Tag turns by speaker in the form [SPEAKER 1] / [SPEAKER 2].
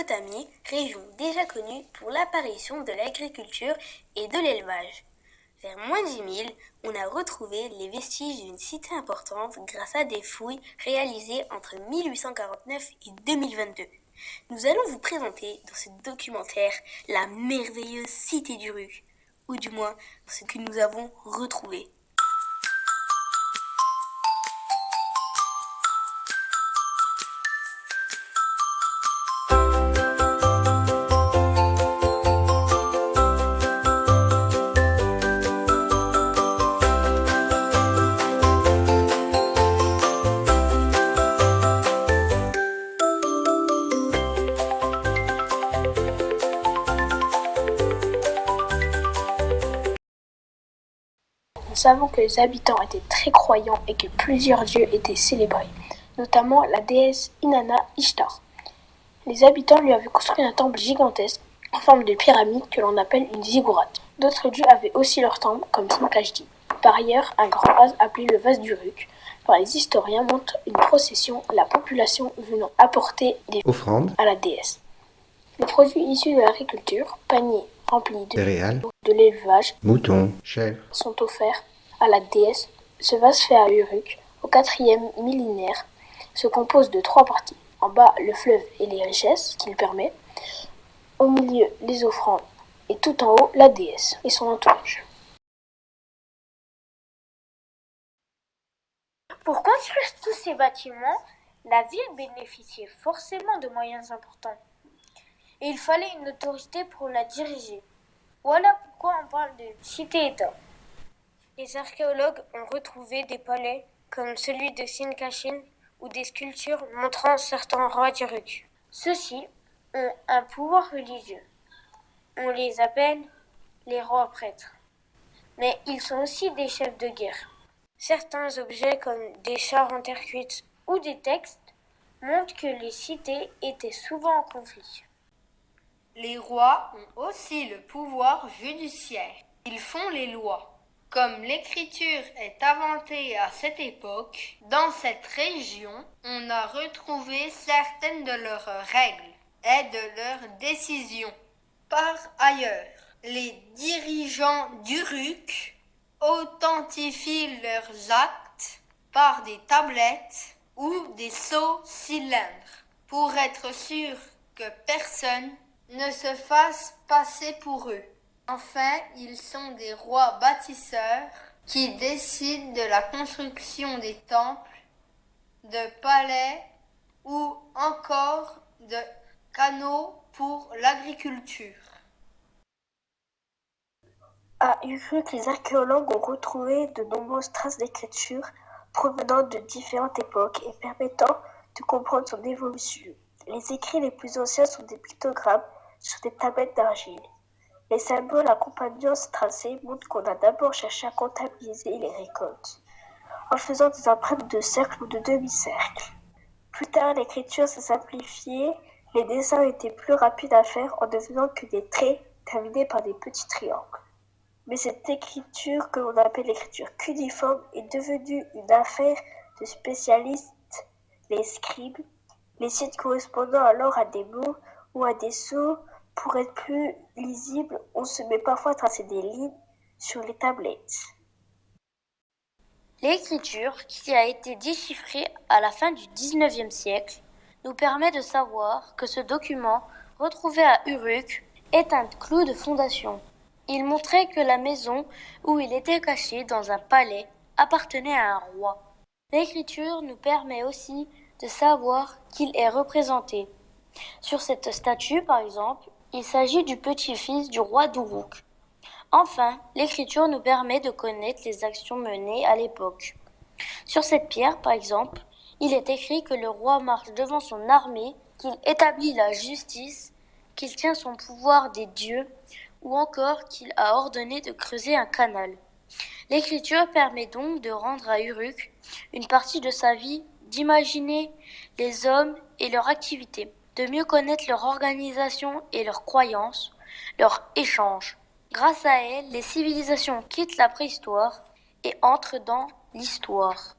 [SPEAKER 1] Mésopotamie, région déjà connue pour l'apparition de l'agriculture et de l'élevage. Vers moins 10 000, on a retrouvé les vestiges d'une cité importante grâce à des fouilles réalisées entre 1849 et 2022. Nous allons vous présenter dans ce documentaire la merveilleuse cité d'Uruk, ou du moins ce que nous avons retrouvé.
[SPEAKER 2] Nous savons que les habitants étaient très croyants et que plusieurs dieux étaient célébrés, notamment la déesse Inanna Ishtar. Les habitants lui avaient construit un temple gigantesque en forme de pyramide que l'on appelle une ziggourate. D'autres dieux avaient aussi leur temple, comme Sinkhajdi. Par ailleurs, un grand vase appelé le vase d'Uruk par les historiens montre une procession, la population venant apporter des
[SPEAKER 3] offrandes
[SPEAKER 2] à la déesse. Les produits issus de l'agriculture, paniers remplis de
[SPEAKER 3] céréales,
[SPEAKER 2] de l'élevage,
[SPEAKER 3] moutons, chèvres,
[SPEAKER 2] sont offerts à la déesse. Ce vase fait à Uruk, au 4e millénaire, se compose de 3 parties. En bas, le fleuve et les richesses qu'il permet. Au milieu, les offrandes. Et tout en haut, la déesse et son entourage.
[SPEAKER 4] Pour construire tous ces bâtiments, la ville bénéficiait forcément de moyens importants. Et il fallait une autorité pour la diriger. Voilà pourquoi on parle de cité-État. Les archéologues ont retrouvé des palais comme celui de Sinkhashin ou des sculptures montrant certains rois d'Uruk. Ceux-ci ont un pouvoir religieux. On les appelle les rois prêtres. Mais ils sont aussi des chefs de guerre. Certains objets comme des chars en terre cuite ou des textes montrent que les cités étaient souvent en conflit.
[SPEAKER 5] Les rois ont aussi le pouvoir judiciaire. Ils font les lois. Comme l'écriture est inventée à cette époque, dans cette région, on a retrouvé certaines de leurs règles et de leurs décisions. Par ailleurs, les dirigeants d'Uruk authentifient leurs actes par des tablettes ou des sceaux cylindres pour être sûr que personne ne se fasse passer pour eux. Enfin, ils sont des rois bâtisseurs qui décident de la construction des temples, de palais ou encore de canaux pour l'agriculture.
[SPEAKER 2] À Uruk, les archéologues ont retrouvé de nombreuses traces d'écriture provenant de différentes époques et permettant de comprendre son évolution. Les écrits les plus anciens sont des pictogrammes sur des tablettes d'argile. Les symboles accompagnant ces tracés montrent qu'on a d'abord cherché à comptabiliser les récoltes, en faisant des empreintes de cercles ou de demi-cercles. Plus tard, l'écriture s'est simplifiée, les dessins étaient plus rapides à faire en ne faisant que des traits terminés par des petits triangles. Mais cette écriture que l'on appelle l'écriture cuneiforme est devenue une affaire de spécialistes, les scribes. Les signes correspondant alors à des mots ou à des sceaux, pour être plus lisible, on se met parfois à tracer des lignes sur les tablettes.
[SPEAKER 4] L'écriture, qui a été déchiffrée à la fin du XIXe siècle, nous permet de savoir que ce document, retrouvé à Uruk, est un clou de fondation. Il montrait que la maison où il était caché dans un palais appartenait à un roi. L'écriture nous permet aussi de savoir qu'il est représenté. Sur cette statue, par exemple, il s'agit du petit-fils du roi d'Uruk. Enfin, l'écriture nous permet de connaître les actions menées à l'époque. Sur cette pierre, par exemple, il est écrit que le roi marche devant son armée, qu'il établit la justice, qu'il tient son pouvoir des dieux, ou encore qu'il a ordonné de creuser un canal. L'écriture permet donc de rendre à Uruk une partie de sa vie, d'imaginer les hommes et leurs activités, de mieux connaître leur organisation et leurs croyances, leurs échanges. Grâce à elle, les civilisations quittent la préhistoire et entrent dans l'histoire.